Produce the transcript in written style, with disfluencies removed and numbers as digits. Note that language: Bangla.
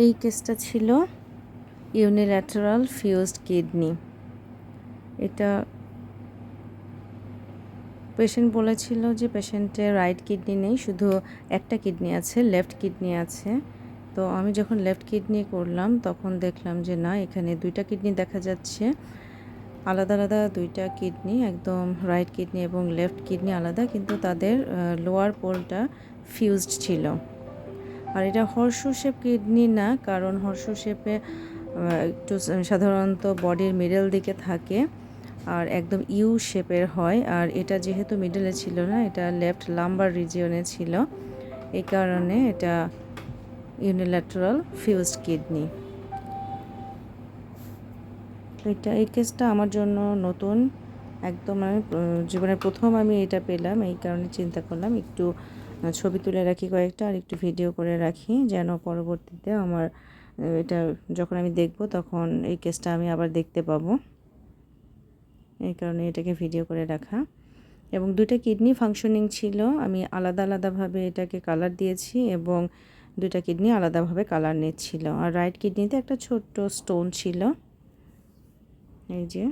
এই কেসটা ছিল ইউনিল্যাটারাল ফিউজড কিডনি। এটা পেশেন্ট বলেছিল যে পেশেন্টের রাইট কিডনি নেই, শুধু একটা কিডনি আছে, লেফট কিডনি আছে। তো আমি যখন লেফট কিডনি করলাম তখন দেখলাম যে না, এখানে দুইটা কিডনি দেখা যাচ্ছে, আলাদা আলাদা দুইটা কিডনি, একদম রাইট কিডনি এবং লেফট কিডনি আলাদা, কিন্তু তাদের লোয়ার পোলটা ফিউজড ছিল। আর এটা হর্সু শেপ কিডনি না, কারণ হর্সু শেপে একটু সাধারণত বডির মিডল দিকে থাকে আর একদম ইউ শেপের হয়। আর এটা যেহেতু মিডলে ছিল না, এটা লেফট লাম্বার রিজিয়নে ছিল, এই কারণে এটা ইউনিল্যাটারাল ফিউজড কিডনি। এই কেসটা আমার জন্য নতুন, একদম আমি জীবনের প্রথম আমি এটা পেলাম, এই কারণে চিন্তা করলাম একটু ছবি তুলে রাখি কয়েকটা, আর একটু ভিডিও করে রাখি, যেন পরবর্তীতে আমার এটা যখন আমি দেখব তখন এই কেসটা আমি আবার দেখতে পাবো। এই কারণে এটাকে ভিডিও করে রাখা। এবং দুইটা কিডনি ফাংশনিং ছিল, আমি আলাদা আলাদাভাবে এটাকে কালার দিয়েছি এবং দুইটা কিডনি আলাদাভাবে কালার নিচ্ছিল। আর রাইট কিডনিতে একটা ছোট্ট স্টোন ছিল, এই যে।